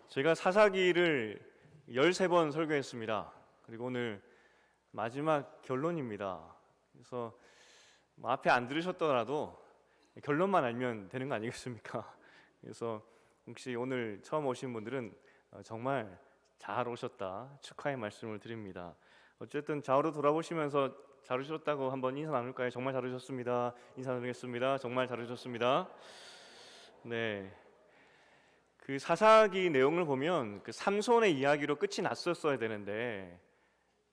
제가 사사기를 13번 설교했습니다. 그리고 오늘 마지막 결론입니다. 그래서 앞에 안 들으셨더라도 결론만 알면 되는 거 아니겠습니까? 그래서 혹시 오늘 처음 오신 분들은 정말 잘 오셨다 축하의 말씀을 드립니다. 어쨌든 좌우로 돌아보시면서 잘 오셨다고 한번 인사 나눌까요? 정말 잘 오셨습니다. 인사 나누겠습니다. 정말 잘 오셨습니다. 네. 그 사사기 내용을 보면 그 삼손의 이야기로 끝이 났었어야 되는데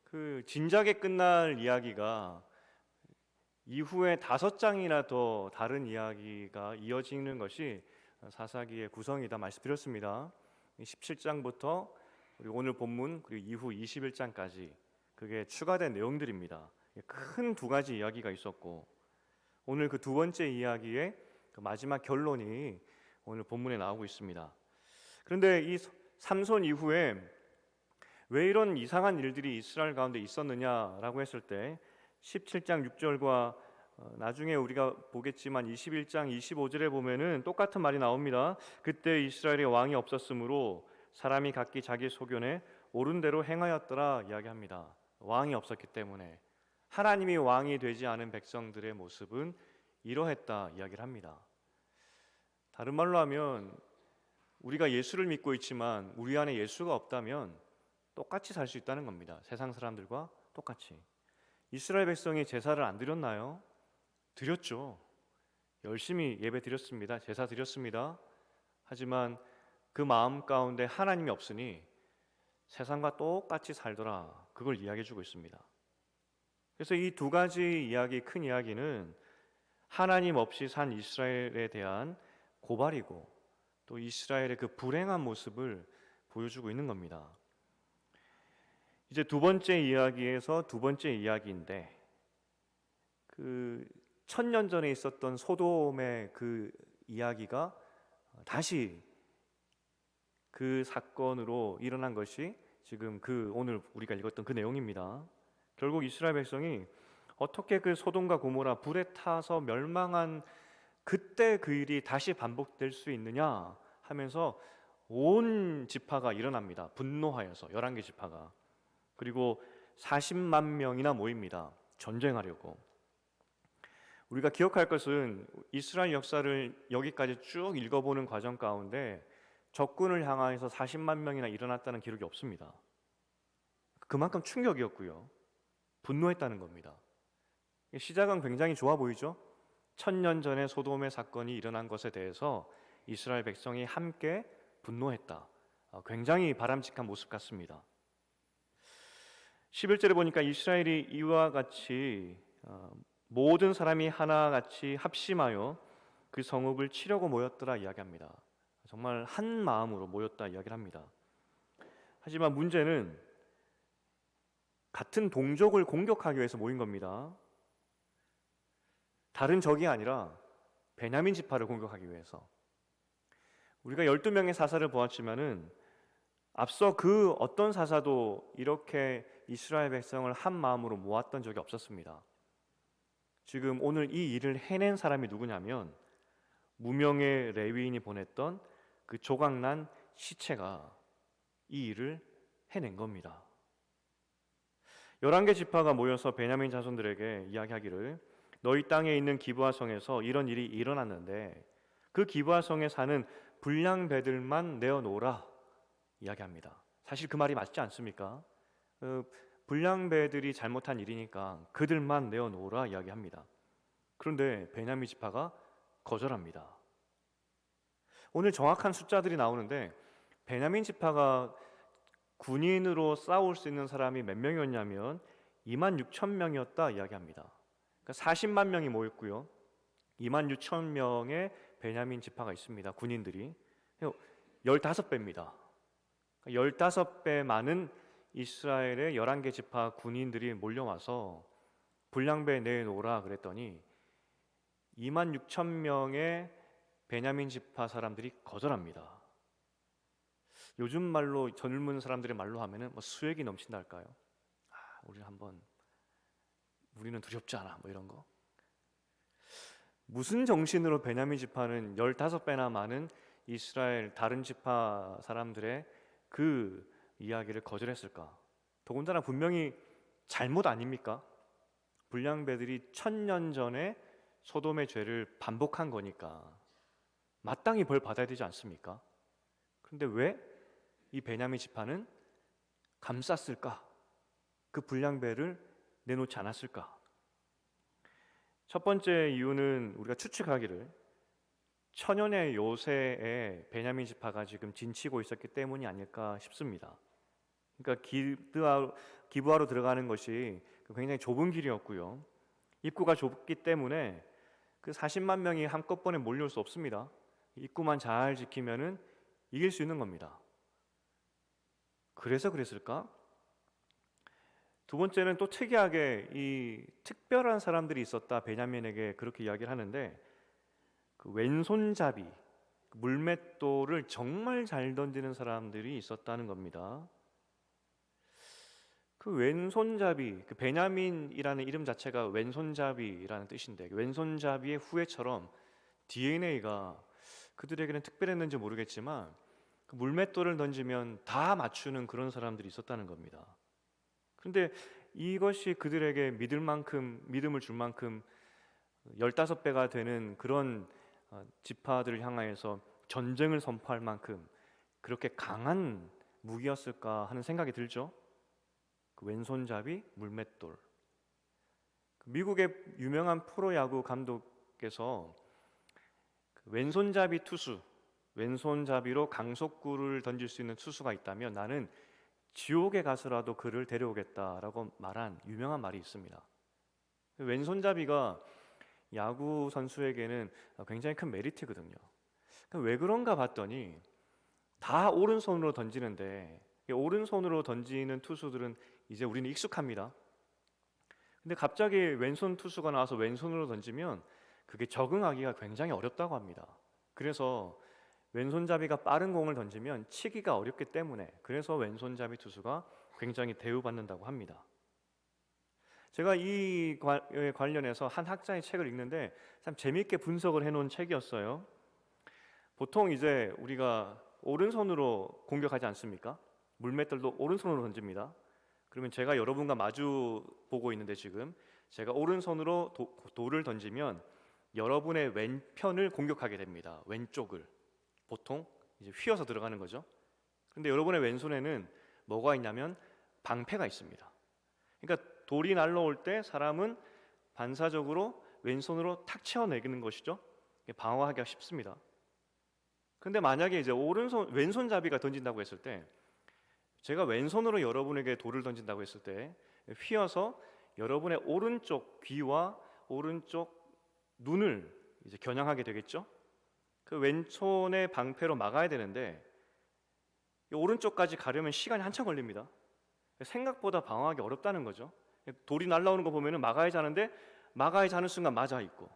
그 진작에 끝날 이야기가 이후에 5장이나 더 다른 이야기가 이어지는 것이 사사기의 구성이다 말씀드렸습니다. 17장부터 그리고 오늘 본문 그리고 이후 21장까지 그게 추가된 내용들입니다. 큰 두 가지 이야기가 있었고 오늘 그 두 번째 이야기의 그 마지막 결론이 오늘 본문에 나오고 있습니다. 그런데 이 삼손 이후에 왜 이런 이상한 일들이 이스라엘 가운데 있었느냐라고 했을 때 17장 6절과 나중에 우리가 보겠지만 21장 25절에 보면은 똑같은 말이 나옵니다. 그때 이스라엘에 왕이 없었으므로 사람이 각기 자기 소견에 옳은 대로 행하였더라 이야기합니다. 왕이 없었기 때문에 하나님이 왕이 되지 않은 백성들의 모습은 이러했다 이야기를 합니다. 다른 말로 하면 우리가 예수를 믿고 있지만 우리 안에 예수가 없다면 똑같이 살 수 있다는 겁니다. 세상 사람들과 똑같이. 이스라엘 백성이 제사를 안 드렸나요? 드렸죠. 열심히 예배 드렸습니다. 제사 드렸습니다. 하지만 그 마음 가운데 하나님이 없으니 세상과 똑같이 살더라. 그걸 이야기해 주고 있습니다. 그래서 이 두 가지 이야기, 큰 이야기는 하나님 없이 산 이스라엘에 대한 고발이고 또 이스라엘의 그 불행한 모습을 보여주고 있는 겁니다. 이제 두 번째 이야기에서 두 번째 이야기인데 그 1000년 전에 있었던 소돔의 그 이야기가 다시 그 사건으로 일어난 것이 지금 그 오늘 우리가 읽었던 그 내용입니다. 결국 이스라엘 백성이 어떻게 그 소돔과 고모라 불에 타서 멸망한 그때 그 일이 다시 반복될 수 있느냐 하면서 온 지파가 일어납니다. 분노하여서 11개 지파가. 그리고 40만 명이나 모입니다. 전쟁하려고. 우리가 기억할 것은 이스라엘 역사를 여기까지 쭉 읽어보는 과정 가운데 적군을 향하여서 40만 명이나 일어났다는 기록이 없습니다. 그만큼 충격이었고요. 분노했다는 겁니다. 시작은 굉장히 좋아 보이죠? 1000년 전에 소돔의 사건이 일어난 것에 대해서 이스라엘 백성이 함께 분노했다. 굉장히 바람직한 모습 같습니다. 11절에 보니까 이스라엘이 이와 같이 모든 사람이 하나같이 합심하여 그 성읍을 치려고 모였더라 이야기합니다. 정말 한 마음으로 모였다 이야기를 합니다. 하지만 문제는 같은 동족을 공격하기 위해서 모인 겁니다. 다른 적이 아니라 베냐민 지파를 공격하기 위해서. 우리가 12명의 사사를 보았지만은 앞서 그 어떤 사사도 이렇게 이스라엘 백성을 한 마음으로 모았던 적이 없었습니다. 지금 오늘 이 일을 해낸 사람이 누구냐면 무명의 레위인이 보냈던 그 조각난 시체가 이 일을 해낸 겁니다. 11개 지파가 모여서 베냐민 자손들에게 이야기하기를 너희 땅에 있는 기브아 성에서 이런 일이 일어났는데 그 기브아 성에 사는 불량배들만 내어놓으라 이야기합니다. 사실 그 말이 맞지 않습니까? 불량배들이 잘못한 일이니까 그들만 내어놓으라 이야기합니다. 그런데 베냐민 지파가 거절합니다. 오늘 정확한 숫자들이 나오는데 베냐민 지파가 군인으로 싸울 수 있는 사람이 몇 명이었냐면 26,000명이었다 이야기합니다. 그러니까 40만 명이 모였고요. 26,000명의 베냐민 지파가 있습니다. 군인들이 15배입니다. 15배 많은 이스라엘의 11개 지파 군인들이 몰려와서 불량배 내놓으라 그랬더니 26,000명의 베냐민 지파 사람들이 거절합니다. 요즘 말로 젊은 사람들의 말로 하면은 수액이 넘친다 할까요? 우리는 두렵지 않아 이런 거. 무슨 정신으로 베냐민 지파는 15배나 많은 이스라엘 다른 지파 사람들의 그 이야기를 거절했을까? 더군다나 분명히 잘못 아닙니까? 불량배들이 1000년 전에 소돔의 죄를 반복한 거니까 마땅히 벌 받아야 되지 않습니까? 그런데 왜 이 베냐민 지파는 감쌌을까? 그 불량배를 내놓지 않았을까? 첫 번째 이유는 우리가 추측하기를 천연의 요새에 베냐민 지파가 지금 진치고 있었기 때문이 아닐까 싶습니다. 그러니까 기브아로 들어가는 것이 굉장히 좁은 길이었고요. 입구가 좁기 때문에 그 40만 명이 한꺼번에 몰려올 수 없습니다. 입구만 잘 지키면은 이길 수 있는 겁니다. 그래서 그랬을까? 두 번째는 또 특이하게 이 특별한 사람들이 있었다, 베냐민에게 그렇게 이야기를 하는데, 그 왼손잡이, 물맷돌을 정말 잘 던지는 사람들이 있었다는 겁니다. 그 왼손잡이, 그 베냐민이라는 이름 자체가 왼손잡이라는 뜻인데, 왼손잡이의 후예처럼 DNA가 그들에게는 특별했는지 모르겠지만 그 물맷돌을 던지면 다 맞추는 그런 사람들이 있었다는 겁니다. 그런데 이것이 그들에게 믿음을 줄 만큼 15배가 되는 그런 지파들을 향하여서 전쟁을 선포할 만큼 그렇게 강한 무기였을까 하는 생각이 들죠. 그 왼손잡이 물맷돌. 미국의 유명한 프로야구 감독께서 그 왼손잡이 투수, 왼손잡이로 강속구를 던질 수 있는 투수가 있다면 나는 지옥에 가서라도 그를 데려오겠다라고 말한 유명한 말이 있습니다. 왼손잡이가 야구 선수에게는 굉장히 큰 메리트거든요. 왜 그런가 봤더니 다 오른손으로 던지는데, 오른손으로 던지는 투수들은 이제 우리는 익숙합니다. 근데 갑자기 왼손 투수가 나와서 왼손으로 던지면 그게 적응하기가 굉장히 어렵다고 합니다. 그래서 왼손잡이가 빠른 공을 던지면 치기가 어렵기 때문에, 그래서 왼손잡이 투수가 굉장히 대우받는다고 합니다. 제가 이 관련해서 한 학자의 책을 읽는데 참 재미있게 분석을 해놓은 책이었어요. 보통 이제 우리가 오른손으로 공격하지 않습니까? 물맷돌도 오른손으로 던집니다. 그러면 제가 여러분과 마주 보고 있는데 지금 제가 오른손으로 돌을 던지면 여러분의 왼편을 공격하게 됩니다. 왼쪽을. 보통 이제 휘어서 들어가는 거죠. 그런데 여러분의 왼손에는 뭐가 있냐면 방패가 있습니다. 그러니까 돌이 날라올 때 사람은 반사적으로 왼손으로 탁 채워내기는 것이죠. 방어하기가 쉽습니다. 그런데 만약에 이제 왼손잡이가 던진다고 했을 때, 제가 왼손으로 여러분에게 돌을 던진다고 했을 때 휘어서 여러분의 오른쪽 귀와 오른쪽 눈을 이제 겨냥하게 되겠죠. 그 왼손의 방패로 막아야 되는데 오른쪽까지 가려면 시간이 한참 걸립니다. 생각보다 방어하기 어렵다는 거죠. 돌이 날라오는 거 보면은 막아야지 하는데 막아야지 하는 순간 맞아 있고,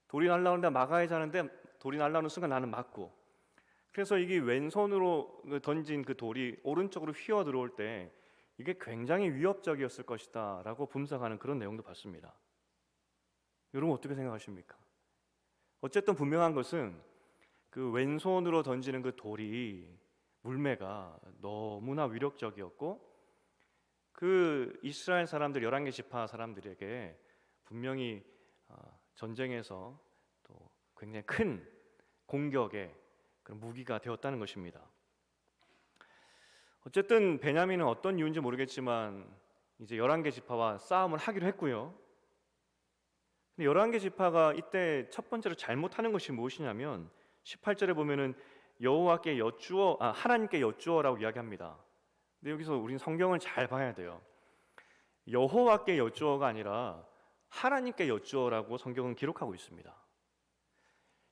돌이 날라오는데 막아야지 하는데 돌이 날라오는 순간 나는 맞고, 그래서 이게 왼손으로 던진 그 돌이 오른쪽으로 휘어 들어올 때 이게 굉장히 위협적이었을 것이다 라고 분석하는 그런 내용도 봤습니다. 여러분 어떻게 생각하십니까? 어쨌든 분명한 것은 그 왼손으로 던지는 그 돌이, 물매가 너무나 위력적이었고, 그 이스라엘 사람들 11개 지파 사람들에게 분명히 전쟁에서 또 굉장히 큰 공격의 그런 무기가 되었다는 것입니다. 어쨌든 베냐민은 어떤 이유인지 모르겠지만 이제 11개 지파와 싸움을 하기로 했고요. 근데 11개 지파가 이때 첫 번째로 잘못하는 것이 무엇이냐면 18절에 보면은 하나님께 여쭈어라고 이야기합니다. 근데 여기서 우리는 성경을 잘 봐야 돼요. 여호와께 여쭈어가 아니라 하나님께 여쭈어라고 성경은 기록하고 있습니다.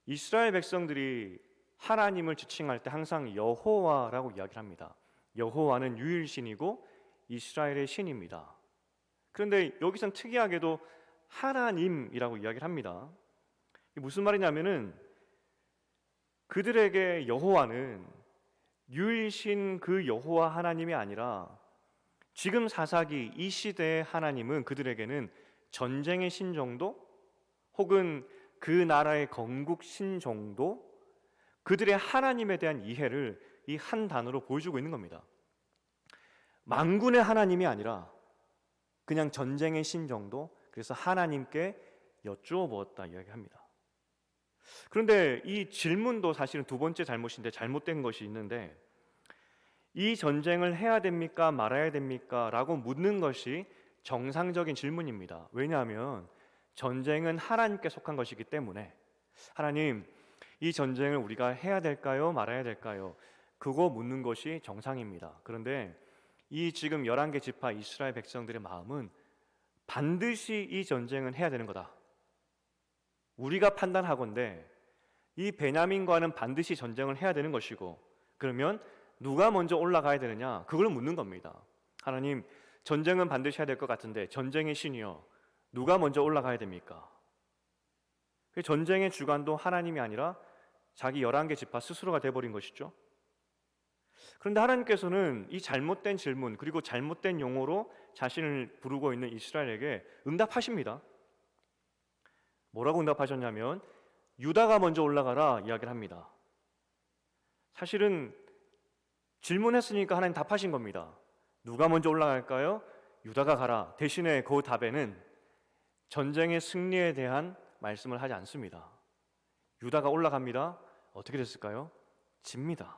이스라엘 백성들이 하나님을 지칭할 때 항상 여호와라고 이야기를 합니다. 여호와는 유일신이고 이스라엘의 신입니다. 그런데 여기선 특이하게도 하나님이라고 이야기를 합니다. 이게 무슨 말이냐면은 그들에게 여호와는 유일신 그 여호와 하나님이 아니라 지금 사사기 이 시대의 하나님은 그들에게는 전쟁의 신 정도, 혹은 그 나라의 건국 신 정도, 그들의 하나님에 대한 이해를 이 한 단어로 보여주고 있는 겁니다. 만군의 하나님이 아니라 그냥 전쟁의 신 정도, 그래서 하나님께 여쭈어 보았다 이야기합니다. 그런데 이 질문도 사실은 두 번째 잘못인데, 잘못된 것이 있는데, 이 전쟁을 해야 됩니까 말아야 됩니까 라고 묻는 것이 정상적인 질문입니다. 왜냐하면 전쟁은 하나님께 속한 것이기 때문에, 하나님, 이 전쟁을 우리가 해야 될까요 말아야 될까요? 그거 묻는 것이 정상입니다. 그런데 이 지금 11개 지파 이스라엘 백성들의 마음은 반드시 이 전쟁은 해야 되는 거다. 우리가 판단하건대 이 베냐민과는 반드시 전쟁을 해야 되는 것이고, 그러면 누가 먼저 올라가야 되느냐, 그걸 묻는 겁니다. 하나님, 전쟁은 반드시 해야 될 것 같은데 전쟁의 신이여, 누가 먼저 올라가야 됩니까? 전쟁의 주관도 하나님이 아니라 자기 11개 지파 스스로가 돼버린 것이죠. 그런데 하나님께서는 이 잘못된 질문, 그리고 잘못된 용어로 자신을 부르고 있는 이스라엘에게 응답하십니다. 뭐라고 응답하셨냐면 유다가 먼저 올라가라 이야기를 합니다. 사실은 질문했으니까 하나님 답하신 겁니다. 누가 먼저 올라갈까요? 유다가 가라. 대신에 그 답에는 전쟁의 승리에 대한 말씀을 하지 않습니다. 유다가 올라갑니다. 어떻게 됐을까요? 집니다.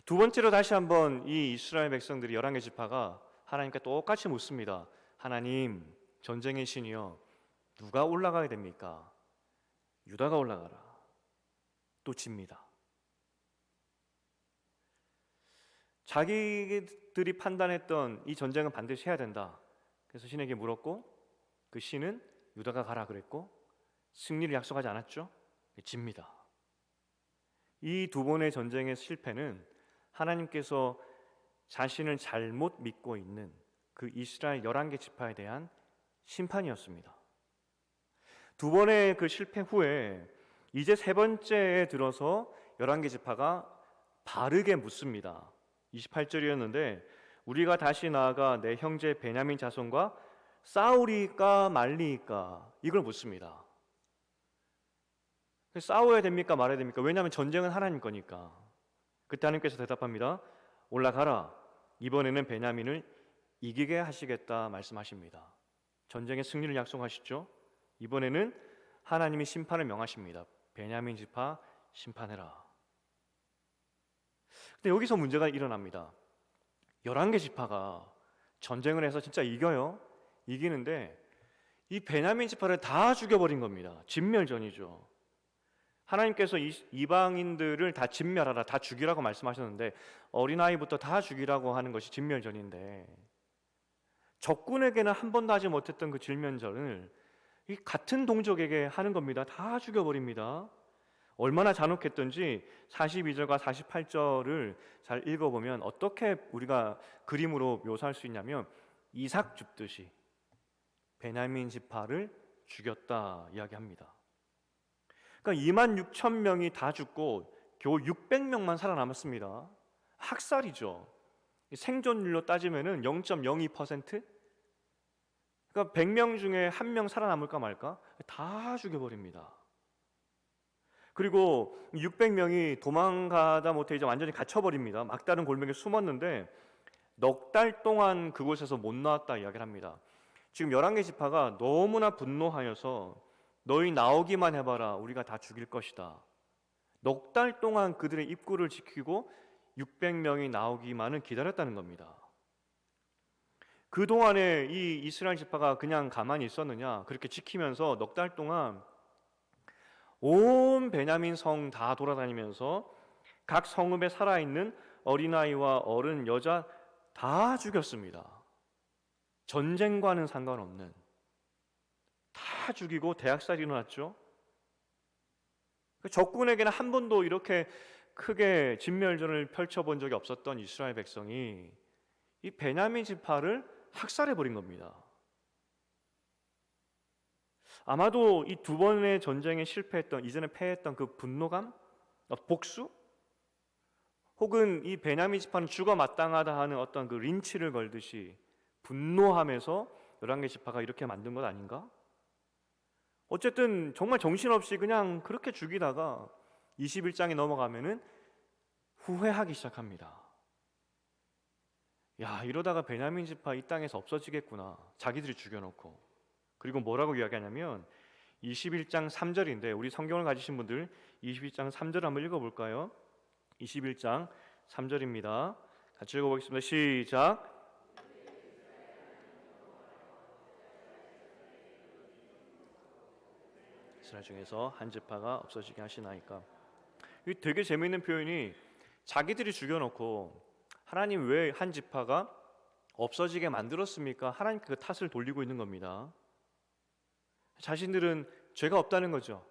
두 번째로 다시 한번 이 이스라엘 백성들이 11개 지파가 하나님께 똑같이 묻습니다. 하나님, 전쟁의 신이여, 누가 올라가야 됩니까? 유다가 올라가라. 또 집니다. 자기들이 판단했던 이 전쟁은 반드시 해야 된다. 그래서 신에게 물었고, 그 신은 유다가 가라 그랬고, 승리를 약속하지 않았죠? 집니다. 이 두 번의 전쟁의 실패는 하나님께서 자신을 잘못 믿고 있는 그 이스라엘 11개 지파에 대한 심판이었습니다. 두 번의 그 실패 후에 이제 세 번째에 들어서 11개 지파가 바르게 묻습니다. 28절이었는데 우리가 다시 나아가 내 형제 베냐민 자손과 싸우리까 말리까, 이걸 묻습니다. 싸워야 됩니까 말아야 됩니까? 왜냐하면 전쟁은 하나님 거니까. 그때 하나님께서 대답합니다. 올라가라. 이번에는 베냐민을 이기게 하시겠다 말씀하십니다. 전쟁의 승리를 약속하시죠. 이번에는 하나님이 심판을 명하십니다. 베냐민 지파 심판해라. 근데 여기서 문제가 일어납니다. 11개 지파가 전쟁을 해서 진짜 이겨요. 이기는데 이 베냐민 지파를 다 죽여버린 겁니다. 진멸전이죠. 하나님께서 이방인들을 다 진멸하라, 다 죽이라고 말씀하셨는데 어린아이부터 다 죽이라고 하는 것이 진멸전인데, 적군에게는 한 번도 하지 못했던 그 진멸전을 이 같은 동족에게 하는 겁니다. 다 죽여버립니다. 얼마나 잔혹했던지 42절과 48절을 잘 읽어보면 어떻게 우리가 그림으로 묘사할 수 있냐면, 이삭 줍듯이 베냐민 지파를 죽였다 이야기합니다. 그러니까 26,000명이 다 죽고 겨우 600명만 살아남았습니다. 학살이죠. 생존율로 따지면 0.02%? 그러니까 100명 중에 1명 살아남을까 말까? 다 죽여버립니다. 그리고 600명이 도망가다 못해 이제 완전히 갇혀버립니다. 막다른 골목에 숨었는데 넉 달 동안 그곳에서 못 나왔다 이야기를 합니다. 지금 11개 지파가 너무나 분노하여서 너희 나오기만 해봐라, 우리가 다 죽일 것이다. 넉 달 동안 그들의 입구를 지키고 600명이 나오기만을 기다렸다는 겁니다. 그동안에 이 이스라엘 지파가 그냥 가만히 있었느냐? 그렇게 지키면서 넉 달 동안 온 베냐민 성 다 돌아다니면서 각 성읍에 살아있는 어린아이와 어른, 여자 다 죽였습니다. 전쟁과는 상관없는, 다 죽이고 대학살이 일어났죠. 적군에게는 한 번도 이렇게 크게 진멸전을 펼쳐본 적이 없었던 이스라엘 백성이 이 베냐민 지파를 학살해버린 겁니다. 아마도 이 두 번의 전쟁에 실패했던, 이전에 패했던 그 분노감, 복수, 혹은 이 베냐민 지파는 죽어 마땅하다 하는 어떤 그 린치를 걸듯이 분노하면서 11개 지파가 이렇게 만든 것 아닌가? 어쨌든 정말 정신없이 그냥 그렇게 죽이다가 21장에 넘어가면은 후회하기 시작합니다. 야, 이러다가 베냐민 지파 이 땅에서 없어지겠구나. 자기들이 죽여놓고. 그리고 뭐라고 이야기하냐면 21장 3절인데 우리 성경을 가지신 분들 21장 3절 한번 읽어볼까요? 21장 3절입니다. 같이 읽어보겠습니다. 시작. 이스라엘 중에서 한 지파가 없어지게 하시나이까. 이 되게 재미있는 표현이 자기들이 죽여놓고 하나님 왜 한 지파가 없어지게 만들었습니까? 하나님 그 탓을 돌리고 있는 겁니다. 자신들은 죄가 없다는 거죠.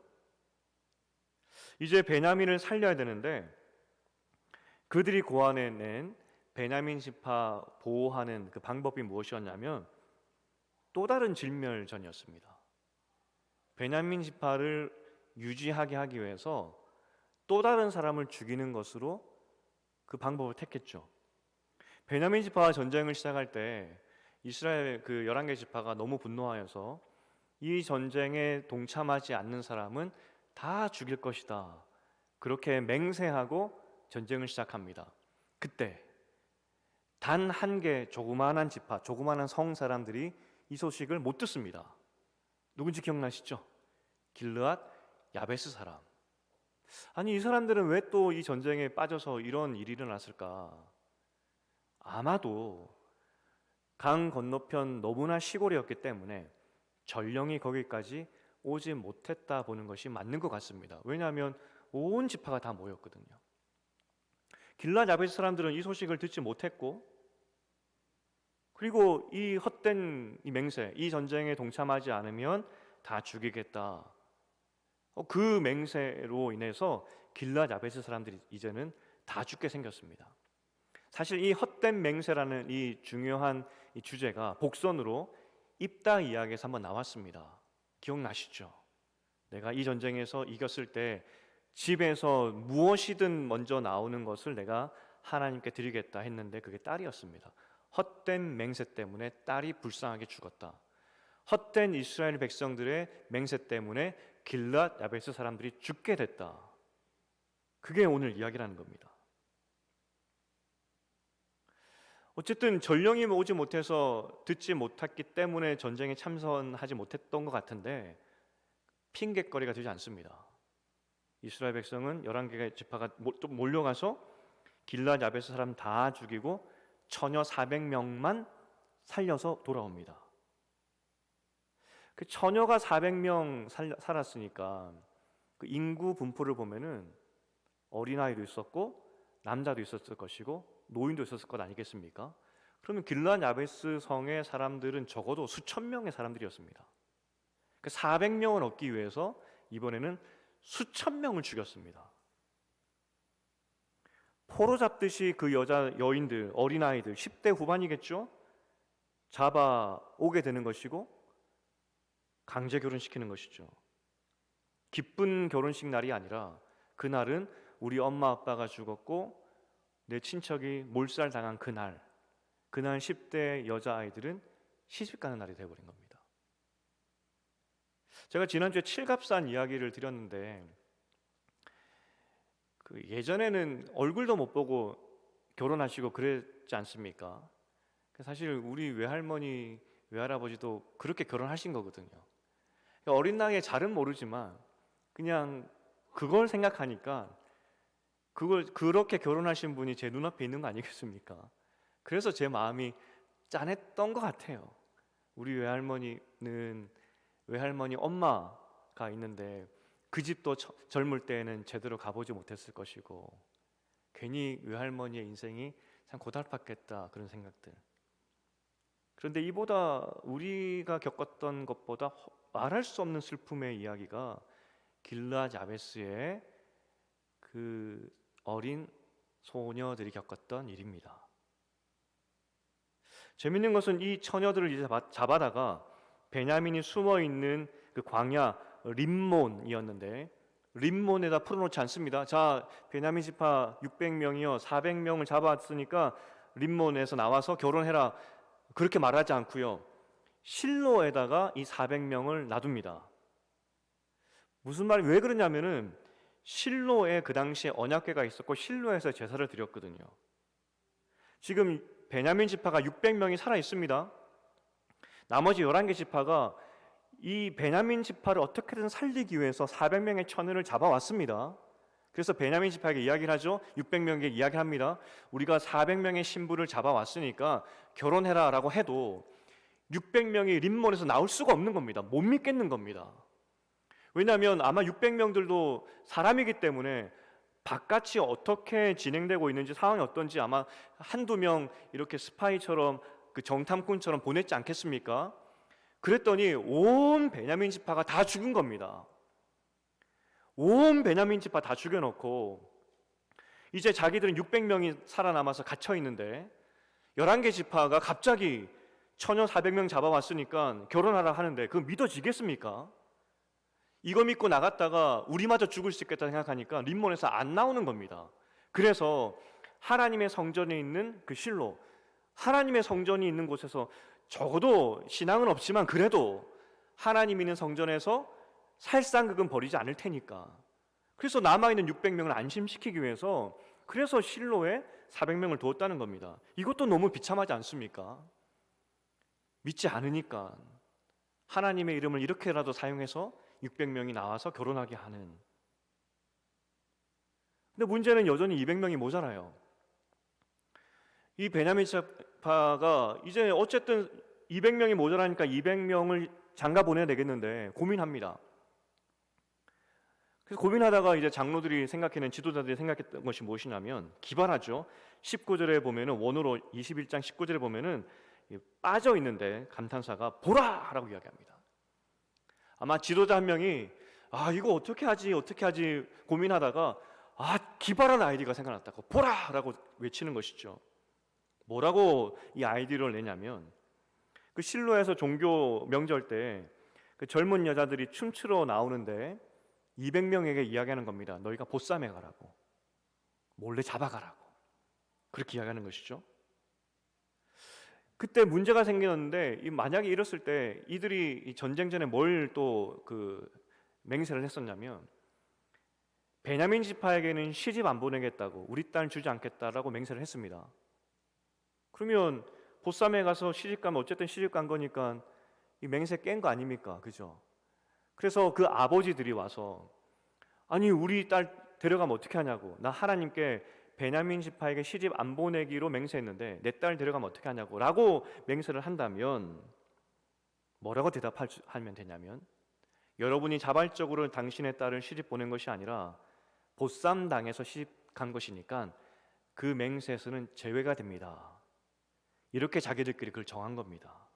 이제 베냐민을 살려야 되는데 그들이 고안해낸 베냐민 지파 보호하는 그 방법이 무엇이었냐면 또 다른 진멸전이었습니다. 베냐민 지파를 유지하게 하기 위해서 또 다른 사람을 죽이는 것으로 그 방법을 택했죠. 베냐민 지파와 전쟁을 시작할 때 이스라엘 그 11개 지파가 너무 분노하여서 이 전쟁에 동참하지 않는 사람은 다 죽일 것이다. 그렇게 맹세하고 전쟁을 시작합니다. 그때 단 한 개 조그마한 지파, 조그마한 성 사람들이 이 소식을 못 듣습니다. 누군지 기억나시죠? 길르앗 야베스 사람. 아니 이 사람들은 왜 또 이 전쟁에 빠져서 이런 일이 일어났을까? 아마도 강 건너편 너무나 시골이었기 때문에 전령이 거기까지 오지 못했다 보는 것이 맞는 것 같습니다. 왜냐하면 온 지파가 다 모였거든요. 길르앗 야베스 사람들은 이 소식을 듣지 못했고 그리고 이 헛된 이 맹세, 이 전쟁에 동참하지 않으면 다 죽이겠다. 그 맹세로 인해서 길르앗 야베스 사람들이 이제는 다 죽게 생겼습니다. 사실 이 헛된 맹세라는 이 중요한 이 주제가 복선으로 입다 이야기에서 한번 나왔습니다. 기억나시죠? 내가 이 전쟁에서 이겼을 때 집에서 무엇이든 먼저 나오는 것을 내가 하나님께 드리겠다 했는데 그게 딸이었습니다. 헛된 맹세 때문에 딸이 불쌍하게 죽었다. 헛된 이스라엘 백성들의 맹세 때문에 길르앗 야베스 사람들이 죽게 됐다. 그게 오늘 이야기라는 겁니다. 어쨌든 전령이 오지 못해서 듣지 못했기 때문에 전쟁에 참선하지 못했던 것 같은데 핑계거리가 되지 않습니다. 이스라엘 백성은 11개의 지파가 또 몰려가서 길르앗 야베스 사람 다 죽이고 처녀 400명만 살려서 돌아옵니다. 그 처녀가 400명 살았으니까 그 인구 분포를 보면은 어린아이도 있었고 남자도 있었을 것이고 노인도 있었을 것 아니겠습니까? 그러면 길르앗 야베스 성의 사람들은 적어도 수천 명의 사람들이었습니다. 그 400명을 얻기 위해서 이번에는 수천 명을 죽였습니다. 포로 잡듯이 그 여인들, 어린아이들 10대 후반이겠죠? 잡아오게 되는 것이고 강제 결혼시키는 것이죠. 기쁜 결혼식 날이 아니라 그날은 우리 엄마 아빠가 죽었고 내 친척이 몰살당한 그날 10대 여자아이들은 시집가는 날이 되어버린 겁니다. 제가 지난주에 칠갑산 이야기를 드렸는데 그 예전에는 얼굴도 못 보고 결혼하시고 그랬지 않습니까? 사실 우리 외할머니, 외할아버지도 그렇게 결혼하신 거거든요. 어린 나이에 잘은 모르지만 그냥 그걸 생각하니까 그걸 그렇게 결혼하신 분이 제 눈앞에 있는 거 아니겠습니까? 그래서 제 마음이 짠했던 것 같아요. 우리 외할머니 엄마가 있는데 그 집도 젊을 때에는 제대로 가보지 못했을 것이고 괜히 외할머니의 인생이 참 고달팠겠다 그런 생각들. 그런데 이보다 우리가 겪었던 것보다 말할 수 없는 슬픔의 이야기가 길르앗 야베스의 그 어린 소녀들이 겪었던 일입니다. 재밌는 것은 이 처녀들을 이제 잡아다가 베냐민이 숨어있는 그 광야 림몬이었는데 림몬에다 풀어놓지 않습니다. 자, 베냐민 지파 600명이요 400명을 잡았으니까 림몬에서 나와서 결혼해라 그렇게 말하지 않고요 실로에다가 이 400명을 놔둡니다. 무슨 말이 왜 그러냐면은 실로에 그 당시에 언약궤가 있었고 실로에서 제사를 드렸거든요. 지금 베냐민 지파가 600명이 살아 있습니다. 나머지 11개 지파가 이 베냐민 지파를 어떻게든 살리기 위해서 400명의 처녀를 잡아왔습니다. 그래서 베냐민 지파에게 이야기를 하죠. 600명에게 이야기를 합니다. 우리가 400명의 신부를 잡아왔으니까 결혼해라 라고 해도 600명이 림몬에서 나올 수가 없는 겁니다. 못 믿겠는 겁니다. 왜냐하면 아마 600명들도 사람이기 때문에 바깥이 어떻게 진행되고 있는지, 상황이 어떤지 아마 한두 명 이렇게 스파이처럼 그 정탐꾼처럼 보냈지 않겠습니까? 그랬더니 온 베냐민 지파가 다 죽은 겁니다. 온 베냐민 지파 다 죽여놓고 이제 자기들은 600명이 살아남아서 갇혀 있는데 11개 지파가 갑자기 처녀 400명 잡아왔으니까 결혼하라 하는데 그거 믿어지겠습니까? 이거 믿고 나갔다가 우리마저 죽을 수 있겠다 생각하니까 림몬에서 안 나오는 겁니다. 그래서 하나님의 성전에 있는 그 실로, 하나님의 성전이 있는 곳에서 적어도 신앙은 없지만 그래도 하나님 있는 성전에서 살상극은 벌이지 않을 테니까, 그래서 남아있는 600명을 안심시키기 위해서 그래서 실로에 400명을 두었다는 겁니다. 이것도 너무 비참하지 않습니까? 믿지 않으니까 하나님의 이름을 이렇게라도 사용해서 600명이 나와서 결혼하게 하는. 근데 문제는 여전히 200명이 모자라요. 이 베냐민 지파가 이제 어쨌든 200명이 모자라니까 200명을 장가 보내야 되겠는데 고민합니다. 그래서 고민하다가 이제 장로들이 생각해낸, 지도자들이 생각했던 것이 무엇이냐면 기발하죠. 19절에 보면은, 원어로 21장 19절에 보면은 빠져 있는데 감탄사가 보라! 라고 이야기합니다. 아마 지도자 한 명이 이거 어떻게 하지 고민하다가 기발한 아이디어가 생각났다고 보라! 라고 외치는 것이죠. 뭐라고 이 아이디어를 내냐면, 그 실로에서 종교 명절 때 그 젊은 여자들이 춤추러 나오는데 200명에게 이야기하는 겁니다. 너희가 보쌈해 가라고, 몰래 잡아가라고, 그렇게 이야기하는 것이죠. 그때 문제가 생겼는데, 만약에 이랬을 때 이들이 이 전쟁 전에 뭘 또 그 맹세를 했었냐면, 베냐민 지파에게는 시집 안 보내겠다고, 우리 딸 주지 않겠다라고 맹세를 했습니다. 그러면 보쌈에 가서 시집 가면 어쨌든 시집 간 거니까 이 맹세 깬 거 아닙니까? 그죠? 그래서 그 아버지들이 와서 아니 우리 딸 데려가면 어떻게 하냐고, 나 하나님께 베냐민 지파에게 시집 안 보내기로 맹세했는데 내 딸 데려가면 어떻게 하냐고 라고 맹세를 한다면 뭐라고 대답하면 되냐면, 여러분이 자발적으로 당신의 딸을 시집 보낸 것이 아니라 보쌈 당해서 시집 간 것이니까 그 맹세에서는 제외가 됩니다. 이렇게 자기들끼리 그걸 정한 겁니다.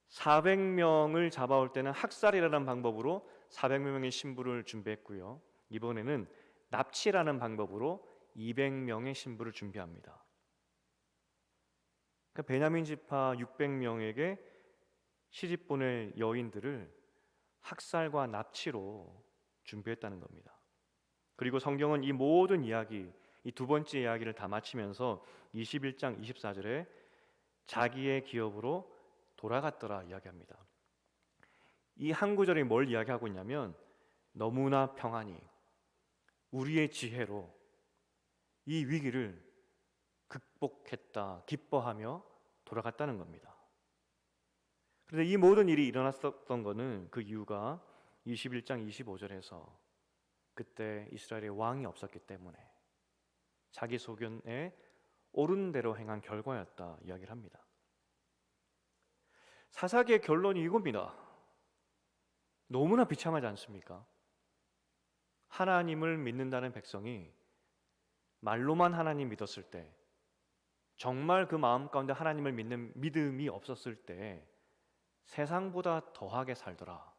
400명을 잡아올 때는 학살이라는 방법으로 400명의 신부를 준비했고요. 이번에는 납치라는 방법으로 200명의 신부를 준비합니다. 그러니까 베냐민 지파 600명에게 시집 보낼 여인들을 학살과 납치로 준비했다는 겁니다. 그리고 성경은 이 모든 이야기, 이 두 번째 이야기를 다 마치면서 21장 24절에 자기의 기업으로 돌아갔더라 이야기합니다. 이 한 구절이 뭘 이야기하고 있냐면, 너무나 평안히 우리의 지혜로 이 위기를 극복했다, 기뻐하며 돌아갔다는 겁니다. 그런데 이 모든 일이 일어났었던 것은 그 이유가 21장 25절에서 그때 이스라엘의 왕이 없었기 때문에 자기 소견에 옳은 대로 행한 결과였다 이야기를 합니다. 사사기의 결론이 이겁니다. 너무나 비참하지 않습니까? 하나님을 믿는다는 백성이 말로만 하나님 믿었을 때, 정말 그 마음 가운데 하나님을 믿는 믿음이 없었을 때 세상보다 더하게 살더라.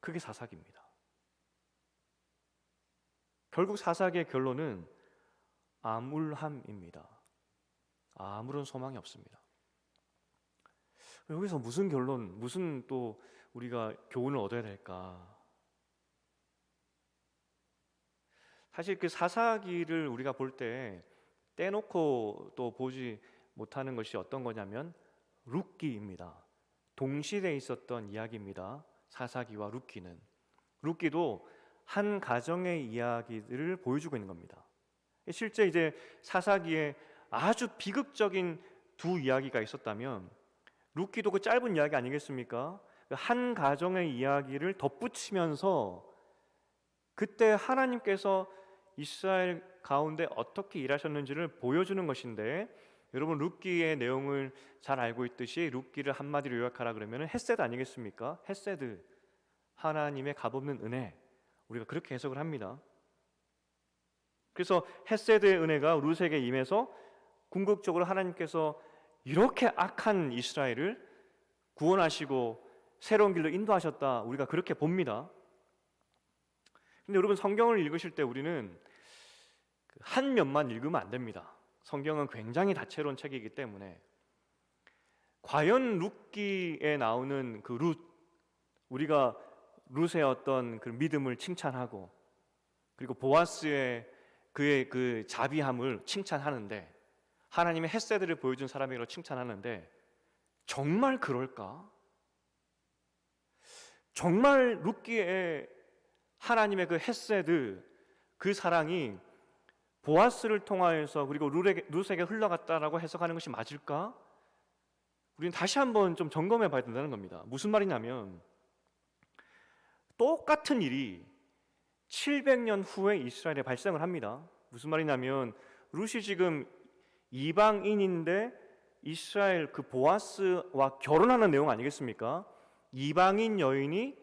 그게 사사기입니다. 결국 사사기의 결론은 암울함입니다. 아무런 소망이 없습니다. 여기서 무슨 결론, 무슨 또 우리가 교훈을 얻어야 될까? 사실 그 사사기를 우리가 볼 때 떼놓고 또 보지 못하는 것이 어떤 거냐면 룻기입니다. 동시대에 있었던 이야기입니다. 사사기와 룻기는. 룻기도 한 가정의 이야기를 보여주고 있는 겁니다. 실제 이제 사사기에 아주 비극적인 두 이야기가 있었다면 룻기도 그 짧은 이야기 아니겠습니까? 한 가정의 이야기를 덧붙이면서 그때 하나님께서 이스라엘 가운데 어떻게 일하셨는지를 보여주는 것인데, 여러분 룻기의 내용을 잘 알고 있듯이 룻기를 한마디로 요약하라 그러면 헤세드 아니겠습니까? 헤세드, 하나님의 값없는 은혜, 우리가 그렇게 해석을 합니다. 그래서 헤세드의 은혜가 룻에게 임해서 궁극적으로 하나님께서 이렇게 악한 이스라엘을 구원하시고 새로운 길로 인도하셨다, 우리가 그렇게 봅니다. 근데 여러분 성경을 읽으실 때 우리는 한 면만 읽으면 안 됩니다. 성경은 굉장히 다채로운 책이기 때문에 과연 룻기에 나오는 그 룻, 우리가 룻의 어떤 그 믿음을 칭찬하고 그리고 보아스의 그의 그 자비함을 칭찬하는데, 하나님의 헤세드를 보여준 사람이라고 칭찬하는데 정말 그럴까? 정말 룻기의 하나님의 그 헤세드, 그 사랑이 보아스를 통하여서 그리고 룻에게 흘러갔다라고 해석하는 것이 맞을까? 우리는 다시 한번 좀 점검해 봐야 된다는 겁니다. 무슨 말이냐면 똑같은 일이 700년 후에 이스라엘에 발생을 합니다. 무슨 말이냐면 룻이 지금 이방인인데 이스라엘 그 보아스와 결혼하는 내용 아니겠습니까? 이방인 여인이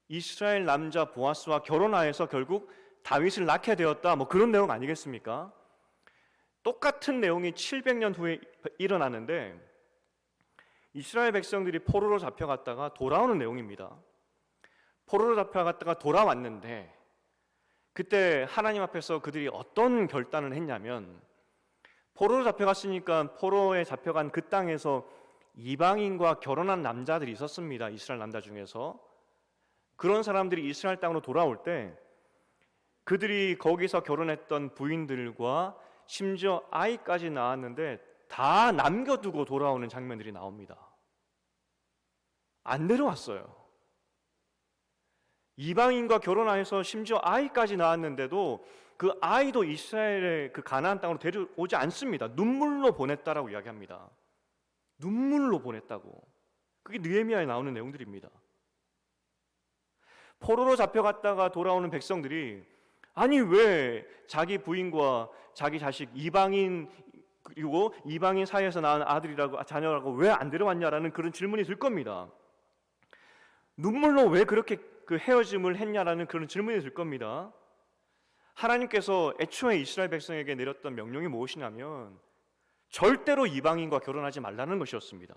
이스라엘 남자 보아스와 결혼하여서 결국 다윗을 낳게 되었다, 뭐 그런 내용 아니겠습니까? 똑같은 내용이 700년 후에 일어나는데 이스라엘 백성들이 포로로 잡혀갔다가 돌아오는 내용입니다. 포로로 잡혀갔다가 돌아왔는데 그때 하나님 앞에서 그들이 어떤 결단을 했냐면, 포로로 잡혀갔으니까 포로에 잡혀간 그 땅에서 이방인과 결혼한 남자들이 있었습니다. 이스라엘 남자 중에서. 그런 사람들이 이스라엘 땅으로 돌아올 때 그들이 거기서 결혼했던 부인들과 심지어 아이까지 낳았는데 다 남겨두고 돌아오는 장면들이 나옵니다. 안 데려왔어요. 이방인과 결혼해서 심지어 아이까지 낳았는데도 그 아이도 이스라엘의 그 가나안 땅으로 데려오지 않습니다. 눈물로 보냈다라고 이야기합니다. 눈물로 보냈다고. 그게 느헤미야에 나오는 내용들입니다. 포로로 잡혀갔다가 돌아오는 백성들이 아니 왜 자기 부인과 자기 자식 이방인, 그리고 이방인 사이에서 낳은 아들이라고 자녀라고 왜 안 데려왔냐라는 그런 질문이 들 겁니다. 눈물로 왜 그렇게 그 헤어짐을 했냐라는 그런 질문이 들 겁니다. 하나님께서 애초에 이스라엘 백성에게 내렸던 명령이 무엇이냐면 절대로 이방인과 결혼하지 말라는 것이었습니다.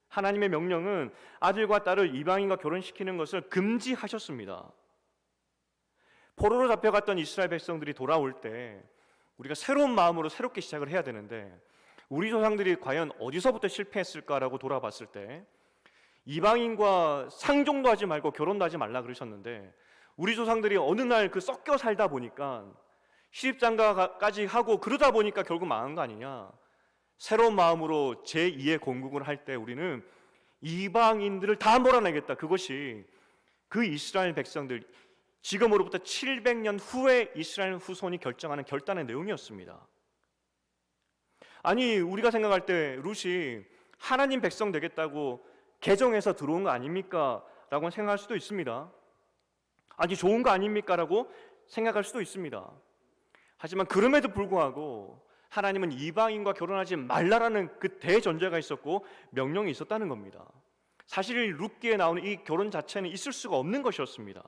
하나님의 명령은 아들과 딸을 이방인과 결혼시키는 것을 금지하셨습니다. 포로로 잡혀갔던 이스라엘 백성들이 돌아올 때 우리가 새로운 마음으로 새롭게 시작을 해야 되는데, 우리 조상들이 과연 어디서부터 실패했을까라고 돌아봤을 때 이방인과 상종도 하지 말고 결혼도 하지 말라 그러셨는데, 우리 조상들이 어느 날 그 섞여 살다 보니까 시집장가까지 하고 그러다 보니까 결국 망한 거 아니냐. 새로운 마음으로 제2의 건국을 할 때 우리는 이방인들을 다 몰아내겠다. 그것이 그 이스라엘 백성들, 지금으로부터 700년 후에 이스라엘 후손이 결정하는 결단의 내용이었습니다. 아니 우리가 생각할 때 룻이 하나님 백성 되겠다고 개정해서 들어온 거 아닙니까? 라고 생각할 수도 있습니다. 아니 좋은 거 아닙니까? 라고 생각할 수도 있습니다. 하지만 그럼에도 불구하고 하나님은 이방인과 결혼하지 말라라는 그 대전제가 있었고 명령이 있었다는 겁니다. 사실 룻기에 나오는 이 결혼 자체는 있을 수가 없는 것이었습니다.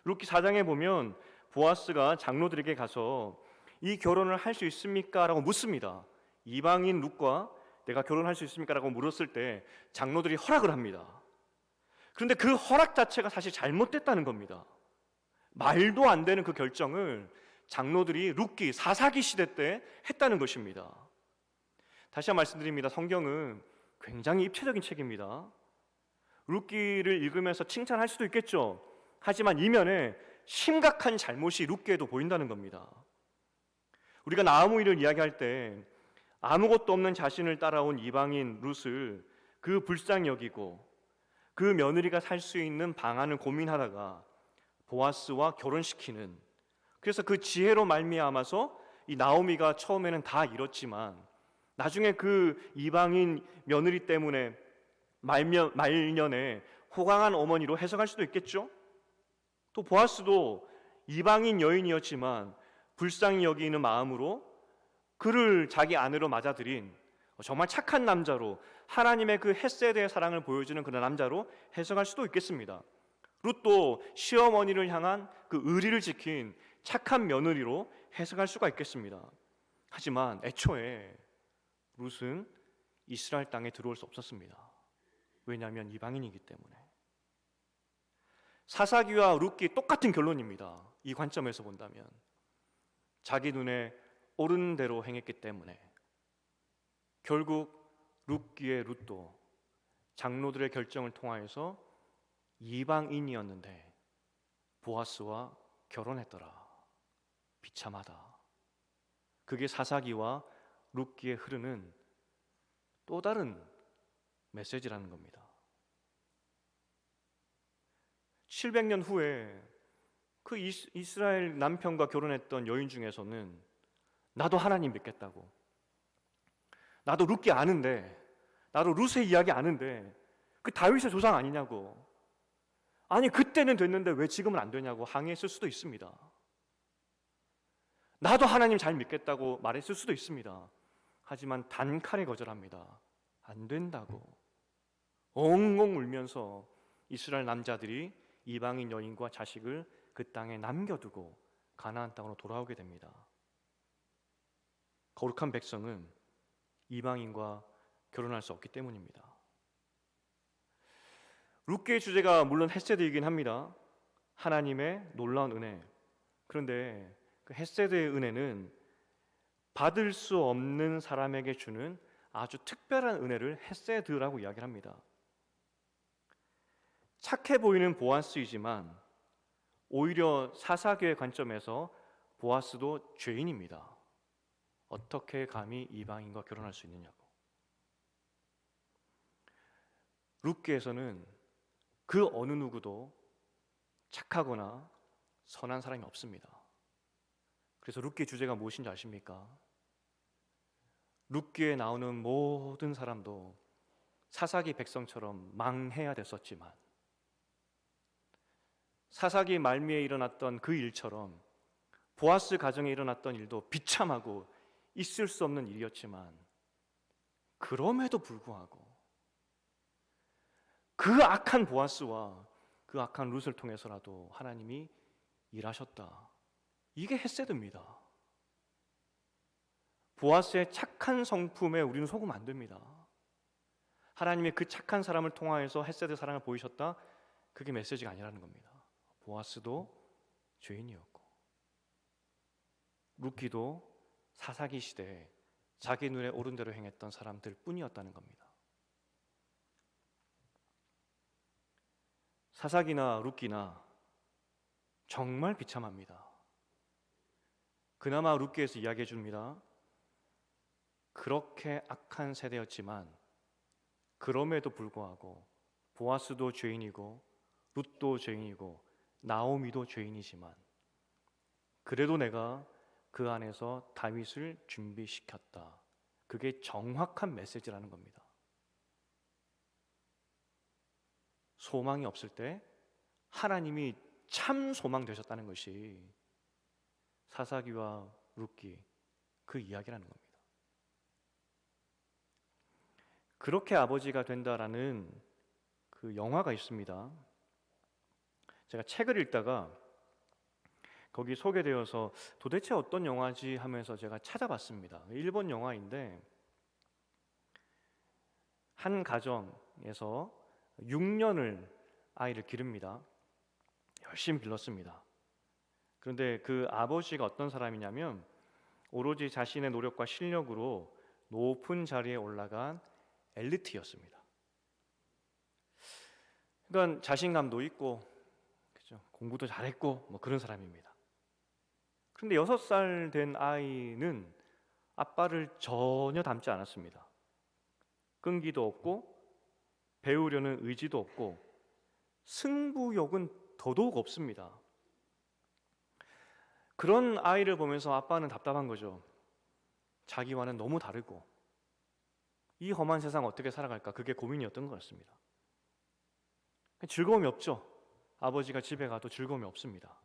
룻기 4장에 보면 보아스가 장로들에게 가서 이 결혼을 할 수 있습니까? 라고 묻습니다. 이방인 룻과 내가 결혼할 수 있습니까? 라고 물었을 때 장로들이 허락을 합니다. 그런데 그 허락 자체가 사실 잘못됐다는 겁니다. 말도 안 되는 그 결정을 장로들이 룻기 사사기 시대 때 했다는 것입니다. 다시 한번 말씀드립니다. 성경은 굉장히 입체적인 책입니다. 룻기를 읽으면서 칭찬할 수도 있겠죠. 하지만 이면에 심각한 잘못이 룻기에도 보인다는 겁니다. 우리가 나아무이를 이야기할 때 아무것도 없는 자신을 따라온 이방인 룻을 그 불쌍히 여기고 그 며느리가 살 수 있는 방안을 고민하다가 보아스와 결혼시키는, 그래서 그 지혜로 말미암아서 이 나오미가 처음에는 다 잃었지만 나중에 그 이방인 며느리 때문에 말년에 호강한 어머니로 해석할 수도 있겠죠. 또 보아스도 이방인 여인이었지만 불쌍히 여기는 마음으로 그를 자기 아내로 맞아들인 정말 착한 남자로, 하나님의 그 헷세대의 사랑을 보여주는 그런 남자로 해석할 수도 있겠습니다. 룻도 시어머니를 향한 그 의리를 지킨 착한 며느리로 해석할 수가 있겠습니다. 하지만 애초에 룻은 이스라엘 땅에 들어올 수 없었습니다. 왜냐하면 이방인이기 때문에. 사사기와 룻기 똑같은 결론입니다. 이 관점에서 본다면 자기 눈에 옳은 대로 행했기 때문에 결국 룻기의 룻도 장로들의 결정을 통하여서 이방인이었는데 보아스와 결혼했더라. 비참하다. 그게 사사기와 룻기에 흐르는 또 다른 메시지라는 겁니다. 700년 후에 그 이스라엘 남편과 결혼했던 여인 중에서는 나도 하나님 믿겠다고, 나도 룻기 아는데, 나도 룻의 이야기 아는데 그 다윗의 조상 아니냐고, 아니 그때는 됐는데 왜 지금은 안 되냐고 항의했을 수도 있습니다. 나도 하나님 잘 믿겠다고 말했을 수도 있습니다. 하지만 단칼에 거절합니다. 안 된다고 엉엉 울면서 이스라엘 남자들이 이방인 여인과 자식을 그 땅에 남겨두고 가나안 땅으로 돌아오게 됩니다. 거룩한 백성은 이방인과 결혼할 수 없기 때문입니다. 룻기의 주제가 물론 헷세드이긴 합니다. 하나님의 놀라운 은혜. 그런데 그 헷세드의 은혜는 받을 수 없는 사람에게 주는 아주 특별한 은혜를 헷세드라고 이야기를 합니다. 착해 보이는 보아스이지만 오히려 사사기의 관점에서 보아스도 죄인입니다. 어떻게 감히 이방인과 결혼할 수 있느냐고. 룻기에서는 그 어느 누구도 착하거나 선한 사람이 없습니다. 그래서 룻기의 주제가 무엇인지 아십니까? 룻기에 나오는 모든 사람도 사사기 백성처럼 망해야 됐었지만 사사기 말미에 일어났던 그 일처럼 보아스 가정에 일어났던 일도 비참하고 있을 수 없는 일이었지만 그럼에도 불구하고 그 악한 보아스와 그 악한 룻을 통해서라도 하나님이 일하셨다. 이게 헷세드입니다. 보아스의 착한 성품에 우리는 속으면 안 됩니다. 하나님의 그 착한 사람을 통하여서 헷세드 사랑을 보이셨다. 그게 메시지가 아니라는 겁니다. 보아스도 죄인이었고 룻기도 사사기 시대에 자기 눈에 옳은 대로 행했던 사람들 뿐이었다는 겁니다. 사사기나 룻기나 정말 비참합니다. 그나마 룻기에서 이야기해 줍니다. 그렇게 악한 세대였지만 그럼에도 불구하고 보아스도 죄인이고 룻도 죄인이고 나오미도 죄인이지만 그래도 내가 그 안에서 다윗을 준비시켰다. 그게 정확한 메시지라는 겁니다. 소망이 없을 때 하나님이 참 소망 되셨다는 것이 사사기와 룻기 그 이야기라는 겁니다. 그렇게 아버지가 된다라는 그 영화가 있습니다. 제가 책을 읽다가 거기 소개되어서 도대체 어떤 영화지 하면서 제가 찾아봤습니다. 일본 영화인데 한 가정에서 6년을 아이를 기릅니다. 열심히 길렀습니다. 그런데 그 아버지가 어떤 사람이냐면 오로지 자신의 노력과 실력으로 높은 자리에 올라간 엘리트였습니다. 그러니까 자신감도 있고 그죠? 공부도 잘했고 뭐 그런 사람입니다. 그런데 6살 된 아이는 아빠를 전혀 닮지 않았습니다. 끈기도 없고 배우려는 의지도 없고 승부욕은 더더욱 없습니다. 그런 아이를 보면서 아빠는 답답한 거죠. 자기와는 너무 다르고 이 험한 세상 어떻게 살아갈까, 그게 고민이었던 것 같습니다. 즐거움이 없죠. 아버지가 집에 가도 즐거움이 없습니다.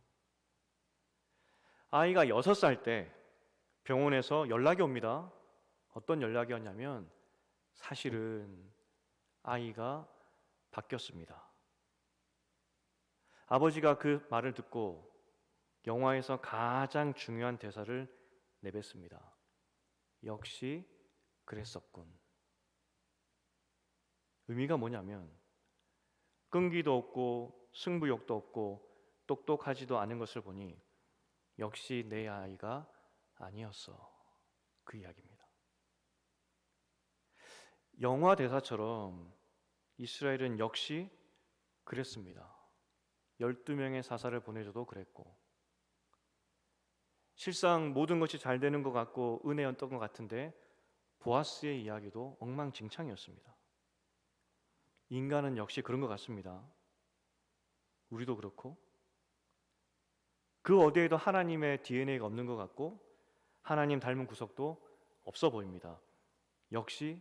아이가 6살 때 병원에서 연락이 옵니다. 어떤 연락이었냐면 사실은 아이가 바뀌었습니다. 아버지가 그 말을 듣고 영화에서 가장 중요한 대사를 내뱉습니다. 역시 그랬었군. 의미가 뭐냐면 끈기도 없고 승부욕도 없고 똑똑하지도 않은 것을 보니 역시 내 아이가 아니었어. 그 이야기입니다. 영화 대사처럼 이스라엘은 역시 그랬습니다. 12명의 사사를 보내줘도 그랬고, 실상 모든 것이 잘 되는 것 같고 은혜였던 것 같은데 보아스의 이야기도 엉망진창이었습니다. 인간은 역시 그런 것 같습니다. 우리도 그렇고 그 어디에도 하나님의 DNA가 없는 것 같고 하나님 닮은 구석도 없어 보입니다. 역시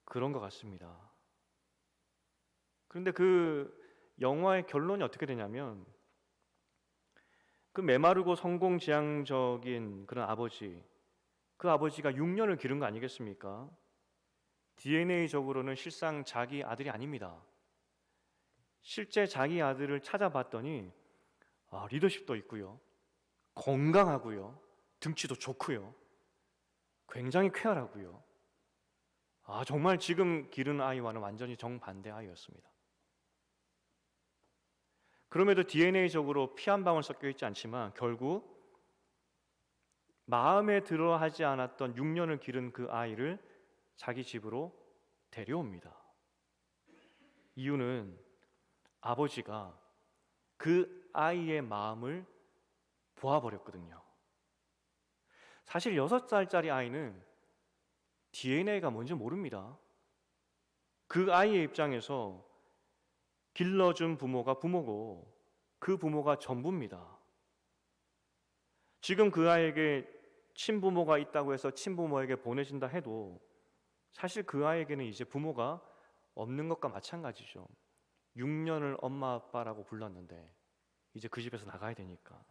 그런 것 같습니다. 그런데 그 영화의 결론이 어떻게 되냐면 그 메마르고 성공지향적인 그런 아버지, 그 아버지가 6년을 기른 거 아니겠습니까? DNA적으로는 실상 자기 아들이 아닙니다. 실제 자기 아들을 찾아봤더니 리더십도 있고요, 건강하고요, 등치도 좋고요, 굉장히 쾌활하고요. 정말 지금 기른 아이와는 완전히 정반대 아이였습니다. 그럼에도 DNA적으로 피 한 방울 섞여 있지 않지만 결국 마음에 들어 하지 않았던 6년을 기른 그 아이를 자기 집으로 데려옵니다. 이유는 아버지가 그 아이의 마음을 보아버렸거든요. 사실 6살짜리 아이는 DNA가 뭔지 모릅니다. 그 아이의 입장에서 길러준 부모가 부모고 그 부모가 전부입니다. 지금 그 아이에게 친부모가 있다고 해서 친부모에게 보내진다 해도 사실 그 아이에게는 이제 부모가 없는 것과 마찬가지죠. 6년을 엄마 아빠라고 불렀는데 이제 그 집에서 나가야 되니까.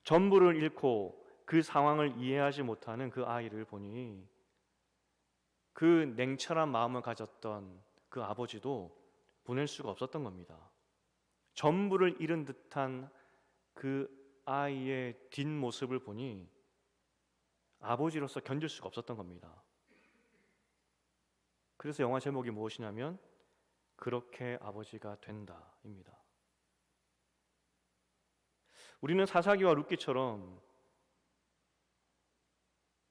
전부를 잃고 그 상황을 이해하지 못하는 그 아이를 보니 그 냉철한 마음을 가졌던 그 아버지도 보낼 수가 없었던 겁니다. 전부를 잃은 듯한 그 아이의 뒷모습을 보니 아버지로서 견딜 수가 없었던 겁니다. 그래서 영화 제목이 무엇이냐면 그렇게 아버지가 된다입니다. 우리는 사사기와 룻기처럼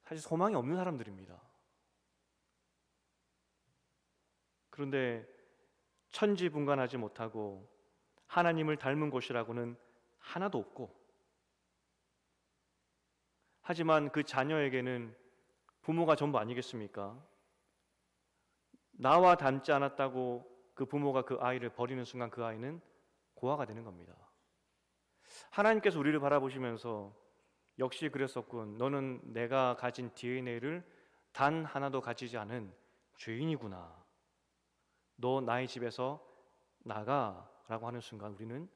사실 소망이 없는 사람들입니다. 그런데 천지분간하지 못하고 하나님을 닮은 곳이라고는 하나도 없고, 하지만 그 자녀에게는 부모가 전부 아니겠습니까? 나와 닮지 않았다고 그 부모가 그 아이를 버리는 순간 그 아이는 고아가 되는 겁니다. 하나님께서 우리를 바라보시면서 역시 그랬었군, 너는 내가 가진 DNA를 단 하나도 가지지 않은 죄인이구나, 너 나의 집에서 나가 라고 하는 순간 우리는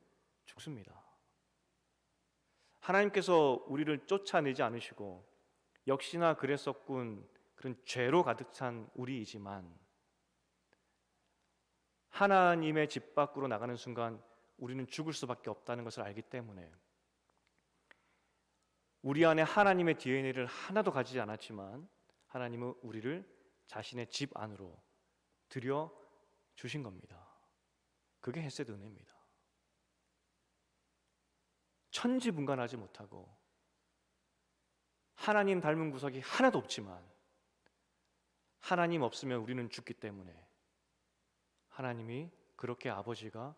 죽습니다. 하나님께서 우리를 쫓아내지 않으시고 역시나 그랬었군, 그런 죄로 가득 찬 우리이지만 하나님의 집 밖으로 나가는 순간 우리는 죽을 수밖에 없다는 것을 알기 때문에 우리 안에 하나님의 DNA를 하나도 가지지 않았지만 하나님은 우리를 자신의 집 안으로 들여 주신 겁니다. 그게 헤세드 은혜입니다. 천지분간하지 못하고 하나님 닮은 구석이 하나도 없지만 하나님 없으면 우리는 죽기 때문에 하나님이 그렇게 아버지가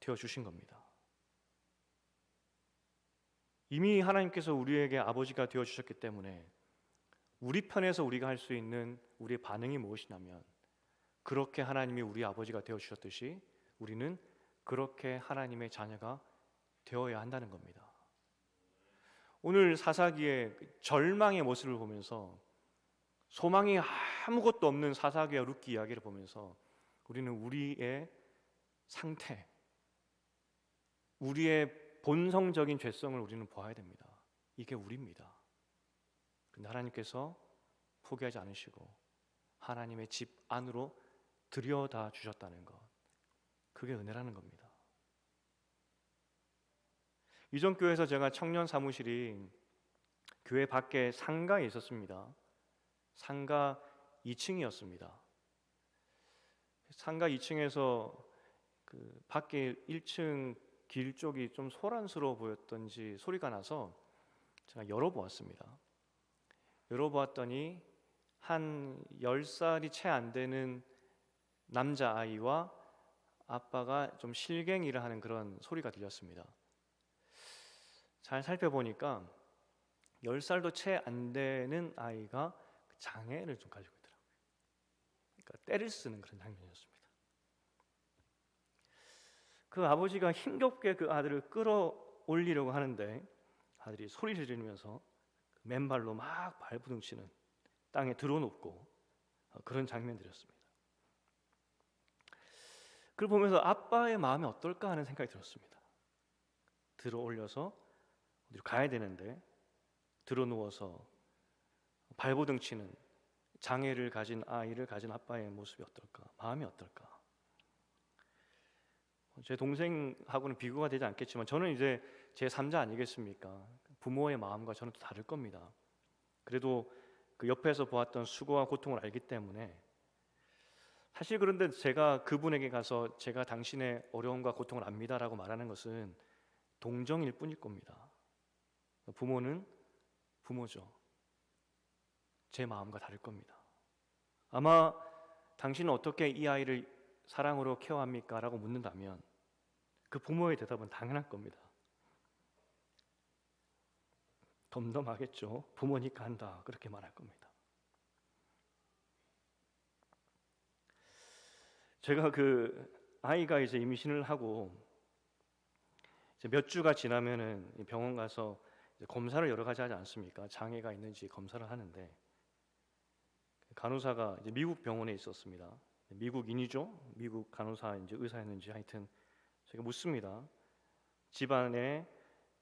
되어주신 겁니다. 이미 하나님께서 우리에게 아버지가 되어주셨기 때문에 우리 편에서 우리가 할 수 있는 우리의 반응이 무엇이냐면 그렇게 하나님이 우리 아버지가 되어주셨듯이 우리는 그렇게 하나님의 자녀가 되어야 한다는 겁니다. 오늘 사사기의 절망의 모습을 보면서 소망이 아무것도 없는 사사기와 룻기 이야기를 보면서 우리는 우리의 상태, 우리의 본성적인 죄성을 우리는 보아야 됩니다. 이게 우리입니다. 근데 하나님께서 포기하지 않으시고 하나님의 집 안으로 들여다 주셨다는 것, 그게 은혜라는 겁니다. 이전 교회에서 제가 청년 사무실이 교회 밖에 상가에 있었습니다. 상가 2층이었습니다. 상가 2층에서 그 밖에 1층 길 쪽이 좀 소란스러워 보였던지 소리가 나서 제가 열어보았습니다. 열어보았더니 한 10살이 채 안 되는 남자아이와 아빠가 좀 실갱이를 하는 그런 소리가 들렸습니다. 잘 살펴보니까 10살도 채 안 되는 아이가 장애를 좀 가지고 있더라고요. 그러니까 때를 쓰는 그런 장면이었습니다. 그 아버지가 힘겹게 그 아들을 끌어올리려고 하는데 아들이 소리를 지르면서 맨발로 막 발부둥치는, 땅에 드러눕고 그런 장면들이었습니다. 그걸 보면서 아빠의 마음이 어떨까 하는 생각이 들었습니다. 들어올려서 어디로 가야 되는데 드러누워서 발버둥치는 장애를 가진 아이를 가진 아빠의 모습이 어떨까? 마음이 어떨까? 제 동생하고는 비교가 되지 않겠지만 저는 이제 제 3자 아니겠습니까? 부모의 마음과 저는 또 다를 겁니다. 그래도 그 옆에서 보았던 수고와 고통을 알기 때문에 사실 그런데 제가 그분에게 가서 제가 당신의 어려움과 고통을 압니다라고 말하는 것은 동정일 뿐일 겁니다. 부모는 부모죠. 제 마음과 다를 겁니다. 아마 당신은 어떻게 이 아이를 사랑으로 케어합니까? 라고 묻는다면 그 부모의 대답은 당연할 겁니다. 덤덤하겠죠. 부모니까 한다. 그렇게 말할 겁니다. 제가 그 아이가 이제 임신을 하고 이제 몇 주가 지나면은 병원 가서 이제 검사를 여러 가지 하지 않습니까? 장애가 있는지 검사를 하는데 간호사가 이제 미국 병원에 있었습니다. 미국인이죠. 미국 간호사인지 의사였는지 하여튼 제가 묻습니다. 집안에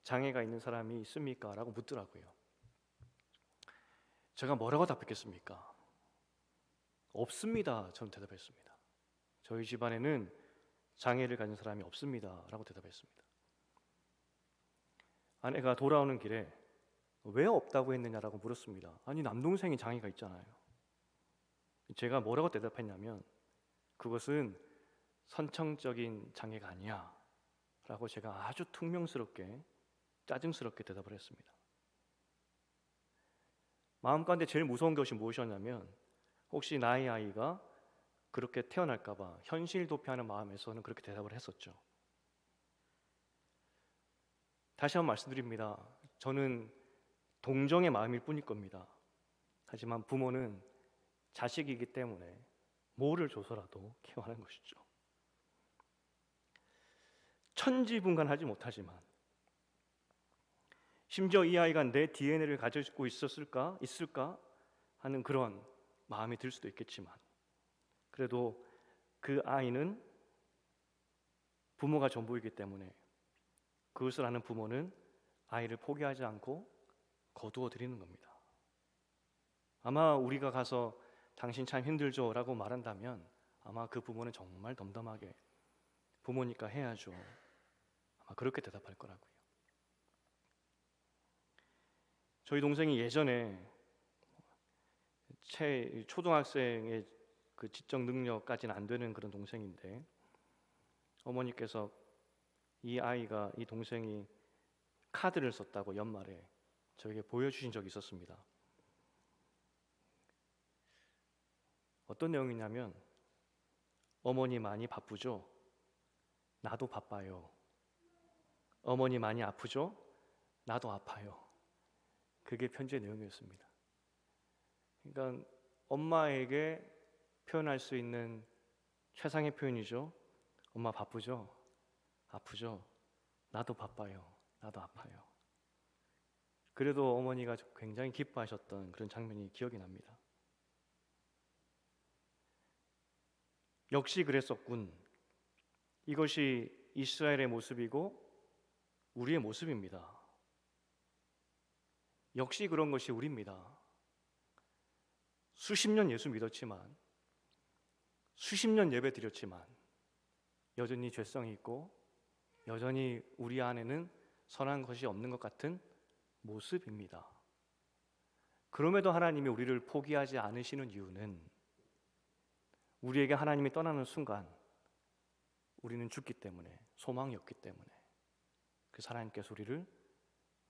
장애가 있는 사람이 있습니까? 라고 묻더라고요. 제가 뭐라고 답했겠습니까? 없습니다. 저는 대답했습니다. 저희 집안에는 장애를 가진 사람이 없습니다. 라고 대답했습니다. 아내가 돌아오는 길에 왜 없다고 했느냐라고 물었습니다. 아니 남동생이 장애가 있잖아요. 제가 뭐라고 대답했냐면 그것은 선천적인 장애가 아니야 라고 제가 아주 퉁명스럽게 짜증스럽게 대답을 했습니다. 마음 가운데 제일 무서운 것이 무엇이었냐면 혹시 나의 아이가 그렇게 태어날까 봐 현실 도피하는 마음에서는 그렇게 대답을 했었죠. 다시 한번 말씀드립니다. 저는 동정의 마음일 뿐일 겁니다. 하지만 부모는 자식이기 때문에 뭐를 줘서라도 케어하는 것이죠. 천지분간하지 못하지만 심지어 이 아이가 내 DNA를 가지고 있을까 하는 그런 마음이 들 수도 있겠지만 그래도 그 아이는 부모가 전부이기 때문에 그것을 아는 부모는 아이를 포기하지 않고 거두어 드리는 겁니다. 아마 우리가 가서 당신 참 힘들죠 라고 말한다면 아마 그 부모는 정말 덤덤하게 부모니까 해야죠. 아마 그렇게 대답할 거라고요. 저희 동생이 예전에 초등학생의 그 지적 능력까지는 안 되는 그런 동생인데 어머니께서 이 동생이 카드를 썼다고 연말에 저에게 보여주신 적이 있었습니다. 어떤 내용이냐면 어머니 많이 바쁘죠? 나도 바빠요. 어머니 많이 아프죠? 나도 아파요. 그게 편지의 내용이었습니다. 그러니까 엄마에게 표현할 수 있는 최상의 표현이죠. 엄마 바쁘죠? 아프죠? 나도 바빠요. 나도 아파요. 그래도 어머니가 굉장히 기뻐하셨던 그런 장면이 기억이 납니다. 역시 그랬었군. 이것이 이스라엘의 모습이고 우리의 모습입니다. 역시 그런 것이 우리입니다. 수십 년 예수 믿었지만, 수십 년 예배 드렸지만 여전히 죄성이 있고 여전히 우리 안에는 선한 것이 없는 것 같은 모습입니다. 그럼에도 하나님이 우리를 포기하지 않으시는 이유는 우리에게 하나님이 떠나는 순간 우리는 죽기 때문에, 소망이 없기 때문에 그래서 하나님께서 우리를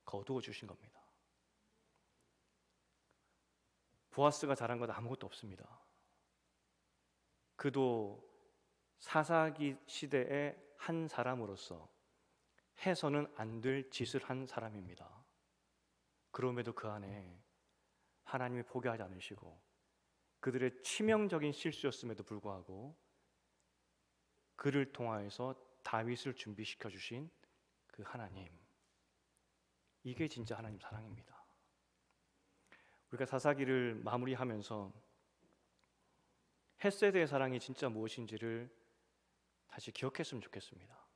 거두어 주신 겁니다. 보아스가 잘한 것 아무것도 없습니다. 그도 사사기 시대의 한 사람으로서 해서는 안 될 짓을 한 사람입니다. 그럼에도 그 안에 하나님이 포기하지 않으시고 그들의 치명적인 실수였음에도 불구하고 그를 통하여서 다윗을 준비시켜 주신 그 하나님, 이게 진짜 하나님 사랑입니다. 우리가 사사기를 마무리하면서 헷세드의 사랑이 진짜 무엇인지를 다시 기억했으면 좋겠습니다.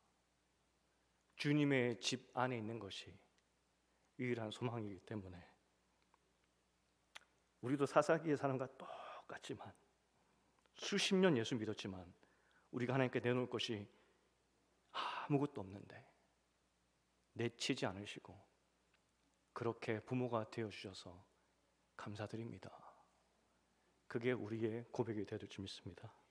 주님의 집 안에 있는 것이 유일한 소망이기 때문에 우리도 사사기의 사람과 똑같지만 수십 년 예수 믿었지만 우리가 하나님께 내놓을 것이 아무것도 없는데 내치지 않으시고 그렇게 부모가 되어주셔서 감사드립니다. 그게 우리의 고백이 되어줄 줄 믿습니다.